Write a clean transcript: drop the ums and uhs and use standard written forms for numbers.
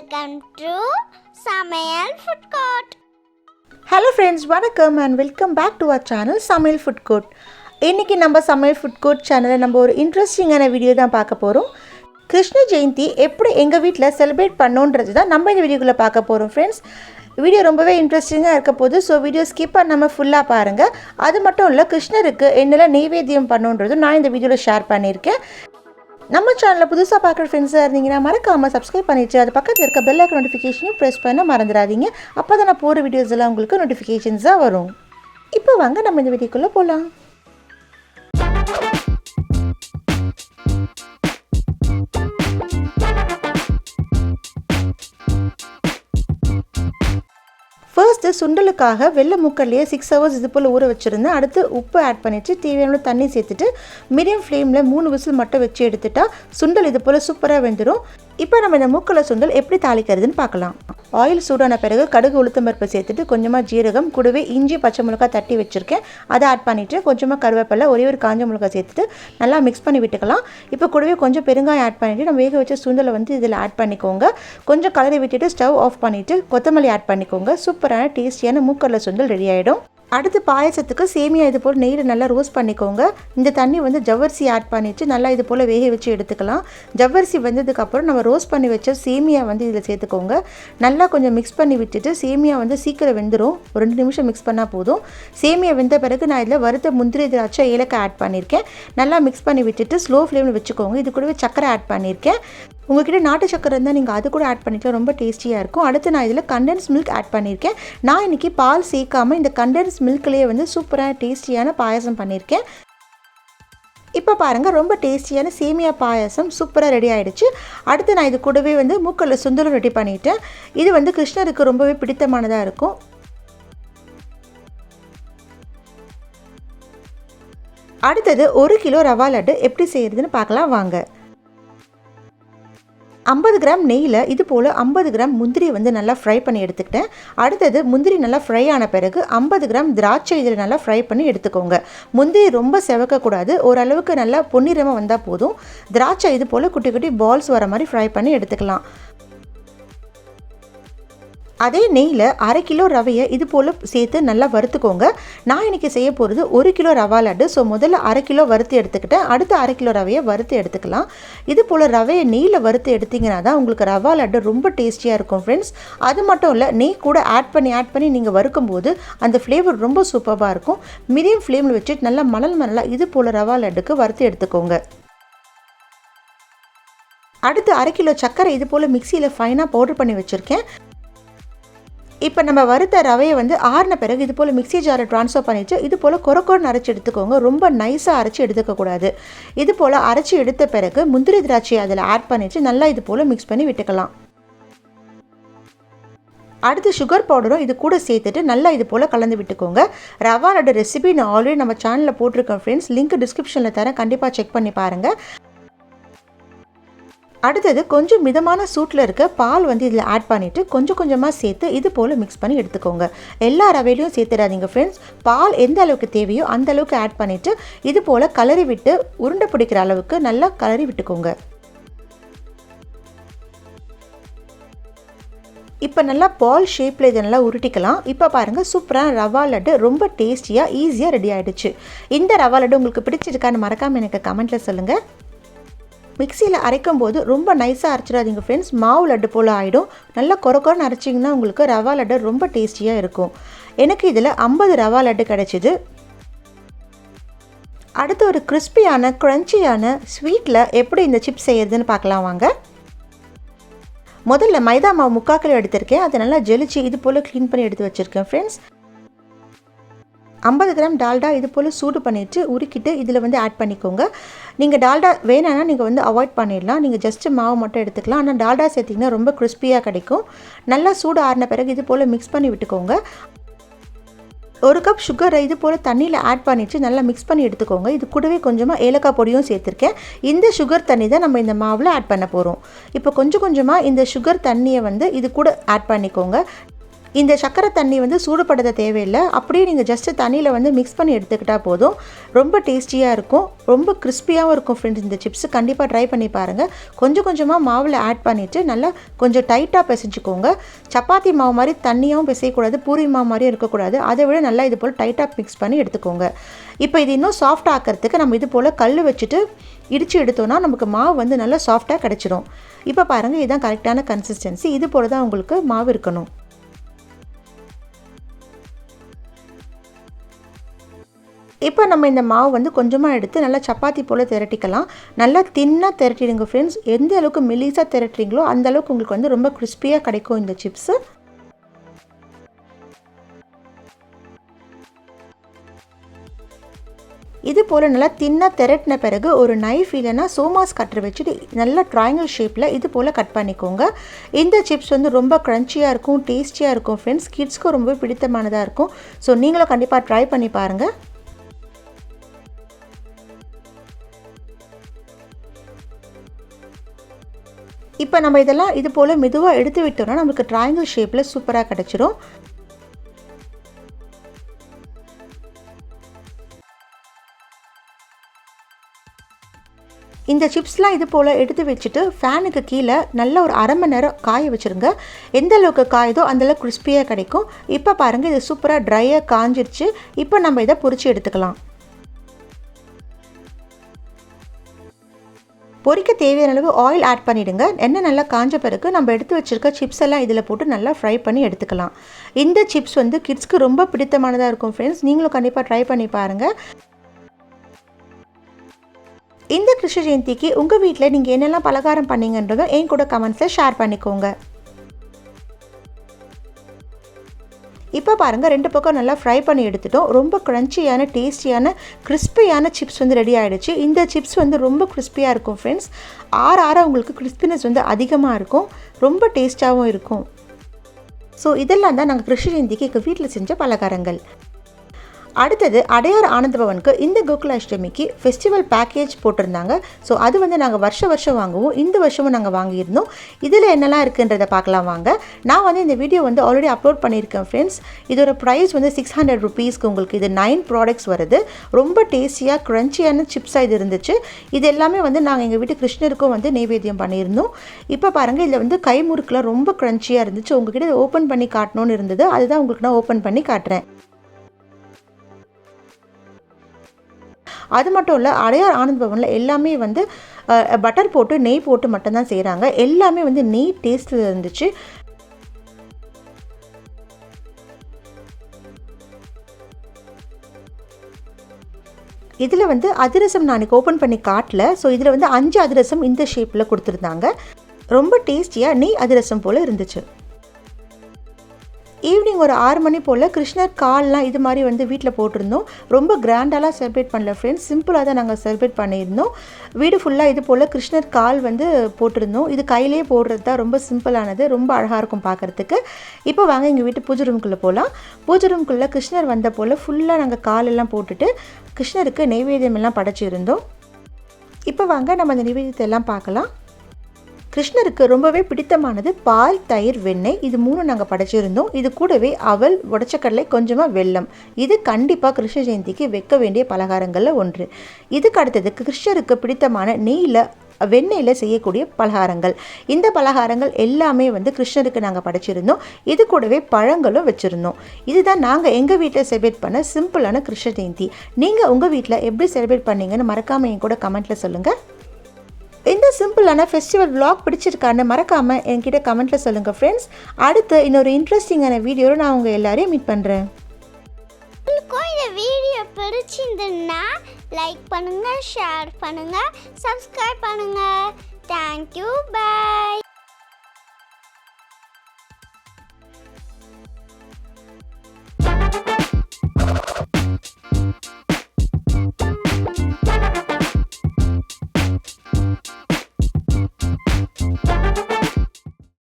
welcome to Samayal Food Court. Hello friends, welcome and welcome back to our channel Samayal Food Court. இன்னைக்கு நம்ம Samayal Food Court சேனல்ல நம்ம ஒரு இன்ட்ரஸ்டிங்கான video தான் பார்க்க போறோம். கிருஷ்ண ஜெயந்தி எப்படி எங்க வீட்ல செலிப்ரேட் பண்ணோம்ன்றது தான் நம்ம இந்த வீடியோக்குள்ள பார்க்க போறோம் friends. வீடியோ ரொம்பவே இன்ட்ரஸ்டிங்காக இருக்க போது, ஸோ வீடியோ ஸ்கிப் பண்ணாமல் ஃபுல்லாக பாருங்கள். அது மட்டும் இல்லை, கிருஷ்ணருக்கு என்னெல்லாம் நெய்வேத்தியம் பண்ணணுன்றது நான் இந்த வீடியோவில் ஷேர் பண்ணியிருக்கேன். நம்ம சேனலில் புதுசாக பார்க்குற ஃப்ரெண்ட்ஸாக இருந்தீங்கன்னா மறக்காமல் சப்ஸ்கிரைப் பண்ணிவிட்டு அது பக்கத்தில் இருக்க பெல் ஐக்கான் நோட்டிஃபிகேஷனையும் ப்ரெஸ் பண்ண மறந்துடாதீங்க. அப்போ தான் நான் போகிற வீடியோஸ் எல்லாம் உங்களுக்கு நோட்டிஃபிகேஷன்ஸாக வரும். இப்போ வாங்க நம்ம இந்த வீடியோக்குள்ளே போகலாம். ஃபர்ஸ்ட்டு சுண்டலுக்காக வெள்ளை மூக்கல்லையே 6 hours இது போல் ஊற வச்சுருந்தேன். அடுத்து உப்பு ஆட் பண்ணிவிட்டு தேவையான தண்ணி சேர்த்துட்டு மீடியம் ஃப்ளேமில் 3 விசில் மட்டும் வச்சு எடுத்துட்டா சுண்டல் இது போல் சூப்பராக வெந்துடும். இப்போ நம்ம இந்த மூக்கலை சுண்டல் எப்படி தாளிக்கிறதுன்னு பார்க்கலாம். ஆயில் சூடான பிறகு கடுகு உளுத்தம்பருப்பு சேர்த்துட்டு கொஞ்சமாக ஜீரகம், கூடவே இஞ்சி பச்சை மிளகாய் தட்டி வச்சுருக்கேன், அதை ஆட் பண்ணிவிட்டு கொஞ்சமாக கருவேப்பிலை, ஒரே ஒரு காஞ்ச மிளகாய் சேர்த்துட்டு நல்லா மிக்ஸ் பண்ணி விட்டுக்கலாம். இப்போ கூடவே கொஞ்சம் பெருங்காயம் ஆட் பண்ணிவிட்டு நம்ம வேக வச்ச சுண்டலை இதில் ஆட் பண்ணிக்கோங்க. கொஞ்சம் கலரி விட்டுட்டு ஸ்டவ் ஆஃப் பண்ணிவிட்டு கொத்தமல்லி ஆட் பண்ணிக்கோங்க. சூப்பரான டேஸ்டியான மூக்கடலை சுண்டல் ரெடி ஆகிடும். அடுத்து பாயசத்துக்கு சேமியா இது போல் நெய்யில் நல்லா ரோஸ்ட் பண்ணிக்கோங்க. இந்த தண்ணி ஜவ்வரிசி ஆட் பண்ணிவிட்டு நல்லா இது போல் வேக வச்சு எடுத்துக்கலாம். ஜவ்வரிசி வெந்ததுக்கப்புறம் நம்ம ரோஸ்ட் பண்ணி வச்ச சேமியா இதில் சேர்த்துக்கோங்க. நல்லா கொஞ்சம் மிக்ஸ் பண்ணி விட்டுட்டு சேமியா சீக்கிரம் வெந்துடும். ஒரு 2 நிமிஷம் மிக்ஸ் பண்ணால் போதும். சேமியா வெந்த பிறகு நான் இதில் வறுத்த முந்திரி திராட்சை ஏலக்காய் ஆட் பண்ணியிருக்கேன். நல்லா மிக்ஸ் பண்ணி விட்டுட்டு ஸ்லோ ஃப்ளேமில் வச்சுக்கோங்க. இது கூடவே சக்கரை ஆட் பண்ணியிருக்கேன். உங்கள்கிட்ட நாட்டு சக்கரை இருந்தால் நீங்கள் அது கூட ஆட் பண்ணிக்கலாம், ரொம்ப டேஸ்டியாக இருக்கும். அடுத்து நான் இதில் கண்டென்ஸ் மில்க் ஆட் பண்ணியிருக்கேன். நான் இன்றைக்கி பால் சேர்க்காமல் இந்த கண்டென்ஸ் மில்க்லேயே சூப்பரான டேஸ்டியான பாயசம் பண்ணியிருக்கேன். இப்போ பாருங்கள், ரொம்ப டேஸ்டியான சேமியா பாயசம் சூப்பராக ரெடி ஆகிடுச்சு. அடுத்து நான் இது கூடவே மூக்கல்ல சுண்டலும் ரெடி பண்ணிட்டேன். இது கிருஷ்ணருக்கு ரொம்பவே பிடித்தமானதாக இருக்கும். அடுத்தது 1 கிலோ ரவா லட்டு எப்படி செய்கிறதுன்னு பார்க்கலாம் வாங்க. 50 கிராம் நெய்யில் இது போல் 50 கிராம் முந்திரி நல்லா ஃப்ரை பண்ணி எடுத்துக்கிட்டேன். அடுத்தது முந்திரி நல்லா ஃப்ரை ஆன பிறகு 50 கிராம் திராட்சை இதில் நல்லா ஃப்ரை பண்ணி எடுத்துக்கோங்க. முந்திரி ரொம்ப செவக்கக்கூடாது, ஓரளவுக்கு நல்லா பொன்னிறமாக வந்தால் போதும். திராட்சை இது போல் குட்டி குட்டி பால்ஸ் வர மாதிரி ஃப்ரை பண்ணி எடுத்துக்கலாம். அதே நெய்யில் 1/2 கிலோ ரவையை இது போல் சேர்த்து நல்லா வறுத்துக்கோங்க. நான் இன்றைக்கி செய்ய போகிறது 1 கிலோ ரவா லட்டு. ஸோ முதல்ல 1/2 கிலோ வறுத்து எடுத்துக்கிட்டேன். அடுத்து 1/2 கிலோ ரவையை வறுத்து எடுத்துக்கலாம். இது போல் ரவையை நெய்யில் வறுத்து எடுத்திங்கன்னா தான் உங்களுக்கு ரவா லட்டு ரொம்ப டேஸ்டியாக இருக்கும் ஃப்ரெண்ட்ஸ். அது மட்டும் இல்லை, நெய் கூட ஆட் பண்ணி நீங்கள் வறுக்கும்போது அந்த ஃப்ளேவர் ரொம்ப சூப்பராக இருக்கும். மீடியம் ஃப்ளேமில் வச்சுட்டு நல்லா மணலாக இது போல் ரவா லட்டுக்கு வறுத்து எடுத்துக்கோங்க. அடுத்து 1/2 கிலோ சர்க்கரை இது போல் மிக்சியில் ஃபைனாக பவுடர் பண்ணி வச்சுருக்கேன். இப்போ நம்ம வறுத்த ரவையை ஆறின பிறகு இது போல் மிக்சி ஜாரை ட்ரான்ஸ்ஃபர் பண்ணிவிட்டு இது போல் கொரக்கொரன்னு அரைச்சி எடுத்துக்கோங்க. ரொம்ப நைஸாக அரைச்சி எடுத்துக்கக்கூடாது. இது போல் அரைச்சி எடுத்த பிறகு முந்திரி திராட்சையை அதில் ஆட் பண்ணிவிட்டு நல்லா இது போல் மிக்ஸ் பண்ணி விட்டுக்கலாம். அடுத்து சுகர் பவுடரும் இது கூட சேர்த்துட்டு நல்லா இது போல் கலந்து விட்டுக்கோங்க. ரவா லட்டு ரெசிபி நான் ஆல்ரெடி நம்ம சேனலில் போட்டிருக்கேன் ஃப்ரெண்ட்ஸ், லிங்க் டிஸ்கிரிப்ஷனில் தரேன், கண்டிப்பாக செக் பண்ணி பாருங்கள். அடுத்தது கொஞ்சம் மிதமான சூட்டில் இருக்க பால் இதில் ஆட் பண்ணிவிட்டு கொஞ்சம் கொஞ்சமாக சேர்த்து இது போல் மிக்ஸ் பண்ணி எடுத்துக்கோங்க. எல்லா ரவையிலையும் சேர்த்துடாதீங்க ஃப்ரெண்ட்ஸ். பால் எந்த அளவுக்கு தேவையோ அந்த அளவுக்கு ஆட் பண்ணிவிட்டு இது போல் கலரி விட்டு உருண்டை பிடிக்கிற அளவுக்கு நல்லா கலரி விட்டுக்கோங்க. இப்போ நல்லா பால் ஷேப்பில் இதை நல்லா உருட்டிக்கலாம். இப்போ பாருங்கள், சூப்பரான ரவா லட்டு ரொம்ப டேஸ்டியாக ஈஸியாக ரெடி ஆகிடுச்சு. இந்த ரவா லட்டு உங்களுக்கு பிடிச்சிருக்கான்னு மறக்காமல் எனக்கு கமெண்ட்டில் சொல்லுங்கள். மிக்சியில் அரைக்கும் போது ரொம்ப நைஸாக அரைச்சிடாதீங்க ஃப்ரெண்ட்ஸ், மாவு லட்டு போல் ஆகிடும். நல்லா கொரக்கொரன்னு அரைச்சிங்கன்னா உங்களுக்கு ரவா லட்டு ரொம்ப டேஸ்டியாக இருக்கும். எனக்கு இதில் 50 ரவா லட்டு கிடச்சிது. அடுத்து ஒரு கிறிஸ்பியான க்ரன்ச்சியான ஸ்வீட்டில் எப்படி இந்த சிப்ஸ் செய்யறதுன்னு பார்க்கலாம் வாங்க. முதல்ல மைதா மாவு 3/4 கிலோ எடுத்திருக்கேன். அதை நல்லா ஜெலிச்சு இது போல் க்ளீன் பண்ணி எடுத்து வச்சுருக்கேன் ஃப்ரெண்ட்ஸ். 50 கிராம் டால்டா இது போல் சூடு பண்ணிவிட்டு உருக்கிட்டு இதில் ஆட் பண்ணிக்கோங்க. நீங்கள் டால்டா வேணான்னா நீங்கள் அவாய்ட் பண்ணிடலாம். நீங்கள் ஜஸ்ட்டு மாவு மட்டும் எடுத்துக்கலாம். ஆனால் டால்டா சேர்த்திங்கன்னா ரொம்ப கிறிஸ்பியாக கிடைக்கும். நல்லா சூடு ஆறின பிறகு இது போல் மிக்ஸ் பண்ணி விட்டுக்கோங்க. 1 கப் சுகரை இது போல் தண்ணியில் ஆட் பண்ணிவிட்டு நல்லா மிக்ஸ் பண்ணி எடுத்துக்கோங்க. இது கூடவே கொஞ்சமாக ஏலக்காய் பொடியும் சேர்த்துருக்கேன். இந்த சுகர் தண்ணி தான் நம்ம இந்த மாவில் ஆட் பண்ண போகிறோம். இப்போ கொஞ்சம் கொஞ்சமாக இந்த சுகர் தண்ணியை இது கூட ஆட் பண்ணிக்கோங்க. இந்த சக்கரை தண்ணி வந்து சூடுபடுத்த தேவையில்லை, அப்படியே நீங்கள் ஜஸ்ட்டு தண்ணியில் வந்து மிக்ஸ் பண்ணி எடுத்துக்கிட்டால் போதும். ரொம்ப டேஸ்டியாக இருக்கும், ரொம்ப கிறிஸ்பியாகவும் இருக்கும் ஃப்ரெண்ட்ஸ். இந்த சிப்ஸு கண்டிப்பாக ட்ரை பண்ணி பாருங்கள். கொஞ்சம் கொஞ்சமாக மாவில் ஆட் பண்ணிவிட்டு நல்லா கொஞ்சம் டைட்டாக பிசைஞ்சுக்கோங்க. சப்பாத்தி மாவு மாதிரி தண்ணியாகவும் பிசையக்கூடாது, பூரி மாவு மாதிரியும் இருக்கக்கூடாது. அதை விட நல்லா இது போல் டைட்டாக மிக்ஸ் பண்ணி எடுத்துக்கோங்க. இப்போ இது இன்னும் சாஃப்ட் ஆக்கிறதுக்கு நம்ம இது போல் கல் வச்சுட்டு இடித்து எடுத்தோன்னா நமக்கு மாவு வந்து நல்லா சாஃப்டாக கிடச்சிரும். இப்போ பாருங்கள், இதுதான் கரெக்டான கன்சிஸ்டன்சி. இது போல் தான் உங்களுக்கு மாவு இருக்கணும். இப்போ நம்ம இந்த மாவு வந்து கொஞ்சமாக எடுத்து நல்லா சப்பாத்தி போல் திரட்டிக்கலாம். நல்லா தின்னாக திரட்டிடுங்க ஃப்ரெண்ட்ஸ். எந்த அளவுக்கு மெலிசாக திரட்டுறீங்களோ அந்த அளவுக்கு உங்களுக்கு வந்து ரொம்ப கிறிஸ்பியாக கிடைக்கும் இந்த சிப்ஸு. இது போல் நல்லா தின்னாக திரட்டின பிறகு ஒரு நைஃப் இல்லைனா சோமாஸ் கட்டர் வச்சுட்டு நல்லா ட்ரையாங்கிள் ஷேப்பில் இது போல் கட் பண்ணிக்கோங்க. இந்த சிப்ஸ் வந்து ரொம்ப க்ரன்ச்சியாக இருக்கும், டேஸ்டியாக இருக்கும் ஃப்ரெண்ட்ஸ். கிட்ஸ்க்கும் ரொம்ப பிடித்தமானதாக இருக்கும். ஸோ நீங்களும் கண்டிப்பாக ட்ரை பண்ணி பாருங்கள். இப்போ நம்ம இதெல்லாம் இது போல் மெதுவாக எடுத்து விட்டோம்னா நமக்கு ட்ரையாங்கிள் ஷேப்பில் சூப்பராக கிடச்சிரும். இந்த சிப்ஸ்லாம் இது போல் எடுத்து வச்சுட்டு ஃபேனுக்கு கீழே நல்ல ஒரு அரை மணி நேரம் காய வச்சுருங்க. எந்த அளவுக்கு காயுதோ அந்தளவுக்கு கிறிஸ்பியாக கிடைக்கும். இப்போ பாருங்கள், இது சூப்பராக ட்ரையாக காஞ்சிருச்சு. இப்போ நம்ம இதை பொரிச்சு எடுத்துக்கலாம். பொரிக்க தேவையான அளவு ஆயில் ஆட் பண்ணிவிடுங்க. எண்ணெய் நல்லா காஞ்ச பிறகு நம்ம எடுத்து வச்சுருக்க சிப்ஸ் எல்லாம் இதில் போட்டு நல்லா ஃப்ரை பண்ணி எடுத்துக்கலாம். இந்த சிப்ஸ் வந்து கிட்ஸ்க்கு ரொம்ப பிடித்தமானதாக இருக்கும் ஃப்ரெண்ட்ஸ். நீங்களும் கண்டிப்பாக ட்ரை பண்ணி பாருங்கள். இந்த கிருஷ்ண ஜெயந்திக்கு உங்கள் வீட்டில் நீங்கள் என்னெல்லாம் பலகாரம் பண்ணீங்கன்றதை என் கூட கமெண்ட்ஸில் ஷேர் பண்ணிக்கோங்க. இப்போ பாருங்கள், 2 பக்கம் நல்லா ஃப்ரை பண்ணி எடுத்துட்டோம். ரொம்ப க்ரன்ச்சியான டேஸ்டியான கிறிஸ்பியான சிப்ஸ் வந்து ரெடி ஆகிடுச்சு. இந்த சிப்ஸ் வந்து ரொம்ப கிறிஸ்பியாக இருக்கும் ஃப்ரெண்ட்ஸ். ஆற உங்களுக்கு கிறிஸ்பினஸ் வந்து அதிகமாக இருக்கும், ரொம்ப டேஸ்ட்டாகவும் இருக்கும். ஸோ இதெல்லாம் தான் நாங்கள் கிருஷ்ண ஜெயந்திக்கு எங்கள் வீட்டில் செஞ்ச பலகாரங்கள். அடுத்தது அடையார் ஆனந்த பவனுக்கு இந்த கோகுலாஷ்டமிக்கு ஃபெஸ்டிவல் பேக்கேஜ் போட்டிருந்தாங்க. ஸோ அது வந்து நாங்கள் வருஷம் வாங்குவோம். இந்த வருஷமும் நாங்கள் வாங்கியிருந்தோம். இதில் என்னெல்லாம் இருக்குன்றதை பார்க்கலாம் வாங்க. நான் வந்து இந்த வீடியோ வந்து ஆல்ரெடி அப்லோட் பண்ணியிருக்கேன் ஃப்ரெண்ட்ஸ். இதோட ப்ரைஸ் வந்து 600 rupeesக்கு உங்களுக்கு இது 9 ப்ராடக்ட்ஸ் வருது. ரொம்ப டேஸ்டியாக க்ரன்ச்சியான சிப்ஸாக இது இருந்துச்சு. இது எல்லாமே வந்து நாங்கள் எங்கள் வீட்டு கிருஷ்ணருக்கும் வந்து நைவேத்தியம் பண்ணியிருந்தோம். இப்போ பாருங்கள், இதில் வந்து கைமுறுக்கெலாம் ரொம்ப க்ரன்ச்சியாக இருந்துச்சு. உங்ககிட்ட இதை ஓப்பன் பண்ணி காட்டணும்னு இருந்தது. அதுதான் உங்களுக்கு நான் ஓப்பன் பண்ணி காட்டுறேன். அது மட்டும் இல்லை, அடையார் ஆனந்த் பவனில் எல்லாமே வந்து பட்டர் போட்டு நெய் போட்டு மட்டும்தான் செய்கிறாங்க. எல்லாமே வந்து நெய் டேஸ்ட்டில் இருந்துச்சு. இதில் வந்து அதிரசம் நான் ஓப்பன் பண்ணி காட்டல. ஸோ இதில் வந்து 5 அதிரசம் இந்த ஷேப்பில் கொடுத்துருந்தாங்க. ரொம்ப டேஸ்டியாக நெய் அதிரசம் போல் இருந்துச்சு. ஈவினிங் ஒரு 6 மணி போல் கிருஷ்ணர் கால்லாம் இது மாதிரி வந்து வீட்டில் போட்டிருந்தோம். ரொம்ப கிராண்டாலாம் செலிப்ரேட் பண்ணல ஃப்ரெண்ட்ஸ், சிம்பிளாக தான் நாங்கள் செலிப்ரேட் பண்ணியிருந்தோம். வீடு ஃபுல்லாக இது போல் கிருஷ்ணர் கால் வந்து போட்டிருந்தோம். இது கையிலே போடுறது தான் ரொம்ப சிம்பிளானது, ரொம்ப அழகாக இருக்கும் பார்க்குறதுக்கு. இப்போ வாங்க எங்கள் வீட்டு பூஜை ரூம்குள்ளே போகலாம். பூஜை ரூம்குள்ளே கிருஷ்ணர் வந்த போல் ஃபுல்லாக நாங்கள் காலெல்லாம் போட்டுட்டு கிருஷ்ணருக்கு நெய்வேத்தியம் எல்லாம் படைச்சிருந்தோம். இப்போ வாங்க நம்ம அந்த நெய்வேத்தியத்தை எல்லாம் பார்க்கலாம். கிருஷ்ணருக்கு ரொம்பவே பிடித்தமானது பால், தயிர், வெண்ணெய், இது 3 நாங்கள் படைச்சிருந்தோம். இது கூடவே அவல், உடச்சக்கடலை, கொஞ்சமாக வெல்லம். இது கண்டிப்பாக கிருஷ்ண ஜெயந்திக்கு வைக்க வேண்டிய பலகாரங்களில் ஒன்று. இதுக்கு அடுத்தது கிருஷ்ணருக்கு பிடித்தமான நெய்யில் வெண்ணெயில் செய்யக்கூடிய பலகாரங்கள். இந்த பலகாரங்கள் எல்லாமே வந்து கிருஷ்ணருக்கு நாங்கள் படைச்சிருந்தோம். இது கூடவே பழங்களும் வச்சுருந்தோம். இதுதான் நாங்கள் எங்கள் வீட்டில் செலிப்ரேட் பண்ண சிம்பிளான கிருஷ்ண ஜெயந்தி. நீங்கள் உங்கள் வீட்டில் எப்படி செலிப்ரேட் பண்ணீங்கன்னு மறக்காமல் என் கூட கமெண்ட்டில் சொல்லுங்கள். இந்த சிம்பிளான ஃபெஸ்டிவல் vlog பிடிச்சிருக்கான்னு மறக்காமல் என்கிட்ட கமெண்ட்டில் சொல்லுங்கள் ஃப்ரெண்ட்ஸ். அடுத்து இன்னொரு இன்ட்ரெஸ்டிங்கான வீடியோவில் நான் உங்கள் எல்லாரையும் மீட் பண்ணுறேன். உங்களுக்கும் இந்த வீடியோ பிடிச்சிருந்ததுன்னா லைக் பண்ணுங்கள், ஷேர் பண்ணுங்கள், சப்ஸ்கிரைப் பண்ணுங்கள். Thank you, by.